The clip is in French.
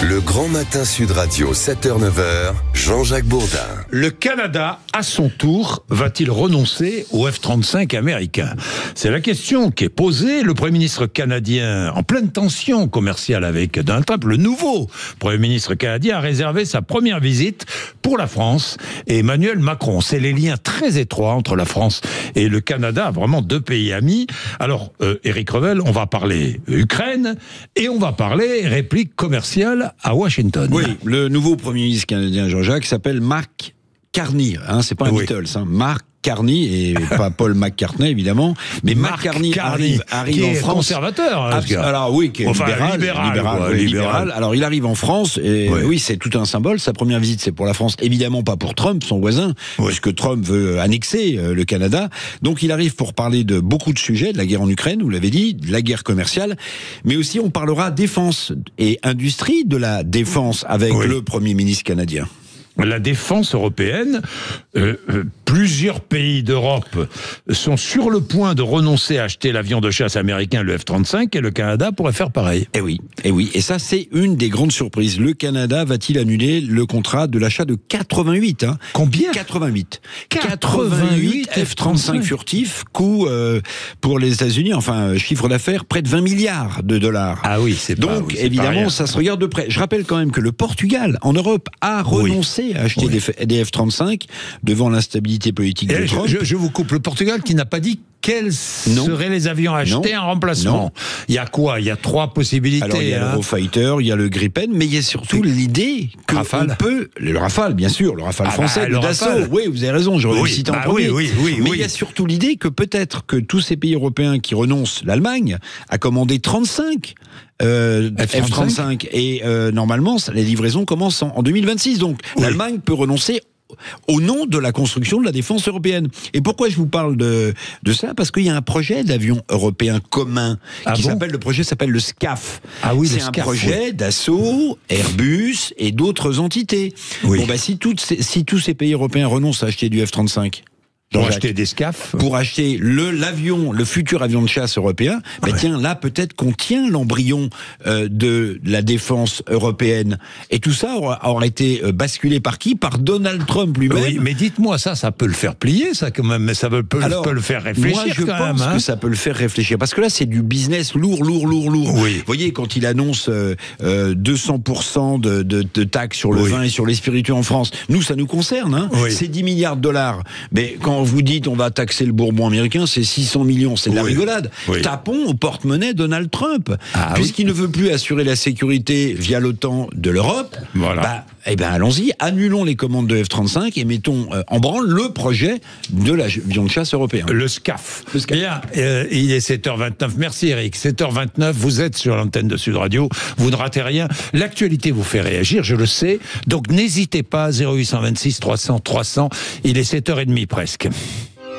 Le Grand Matin Sud Radio, 7h-9h, Jean-Jacques Bourdin. Le Canada, à son tour, va-t-il renoncer au F-35 américain? C'est la question qui est posée. Le Premier ministre canadien, en pleine tension commerciale avec Donald Trump, le nouveau Premier ministre canadien, a réservé sa première visite pour la France et Emmanuel Macron. C'est les liens très étroits entre la France et le Canada, vraiment deux pays amis. Alors, Éric Revel, on va parler Ukraine et on va parler réplique commerciale à Washington. Oui, le nouveau Premier ministre canadien, Jean-Jacques, s'appelle Mark Carney. C'est pas un Beatles, Mark Carney, et pas Paul McCartney, évidemment. Mais Mark Carney arrive qui en est France. Conservateur. Alors oui, qui est libéral. Alors il arrive en France, et oui, c'est tout un symbole. Sa première visite, c'est pour la France, évidemment pas pour Trump, son voisin, puisque Trump veut annexer le Canada. Donc il arrive pour parler de beaucoup de sujets, de la guerre en Ukraine, vous l'avez dit, de la guerre commerciale, mais aussi on parlera défense et industrie de la défense avec le Premier ministre canadien. La défense européenne, plusieurs pays d'Europe sont sur le point de renoncer à acheter l'avion de chasse américain, le F-35, et le Canada pourrait faire pareil. Eh oui. Et ça, c'est une des grandes surprises. Le Canada va-t-il annuler le contrat de l'achat de 88 Combien 88 F-35 furtifs, coût pour les États-Unis, chiffre d'affaires, près de 20 milliards de dollars. Ah oui, c'est pas... Donc, évidemment, ça se regarde de près. Je rappelle quand même que le Portugal, en Europe, a renoncé à acheter des F-35 devant l'instabilité politique de Trump. Je vous coupe. Le Portugal qui n'a pas dit quels seraient les avions achetés en remplacement. Il y a quoi? Il y a trois possibilités. Alors il y a l'Eurofighter, il y a le Gripen, mais il y a surtout l'idée que le Rafale, bien sûr, le Rafale français, le Dassault. Oui, vous avez raison, j'aurais dû citer en premier. Mais il y a surtout l'idée que peut-être que tous ces pays européens qui renoncent, l'Allemagne a commandé 35 F-35 et normalement les livraisons commencent en 2026. Donc l'Allemagne peut renoncer au nom de la construction de la défense européenne. Et pourquoi je vous parle de ça? Parce qu'il y a un projet d'avion européen commun le projet s'appelle le SCAF. C'est un projet Dassault, Airbus et d'autres entités. Si tous ces pays européens renoncent à acheter du F-35, pour acheter des SCAF, pour acheter le futur avion de chasse européen, tiens, là peut-être qu'on tient l'embryon de la défense européenne. Et tout ça aurait été basculé par qui? Par Donald Trump lui-même. Oui, mais dites-moi ça peut le faire plier, ça quand même, mais ça peut le faire réfléchir. Moi, je pense que ça peut le faire réfléchir, parce que là, c'est du business lourd. Vous voyez, quand il annonce 200% de taxes sur le vin et sur les spiritueux en France, nous, ça nous concerne. C'est 10 milliards de dollars. Mais quand vous dites on va taxer le bourbon américain, c'est 600 millions, c'est de la rigolade. Tapons au porte-monnaie Donald Trump. Puisqu'il ne veut plus assurer la sécurité via l'OTAN de l'Europe, allons-y, annulons les commandes de F-35 et mettons en branle le projet de l'avion de chasse européen. Le SCAF. Bien, il est 7h29. Merci Eric. 7h29, vous êtes sur l'antenne de Sud Radio, vous ne ratez rien. L'actualité vous fait réagir, je le sais. Donc n'hésitez pas, 0826 300 300, il est 7h30 presque.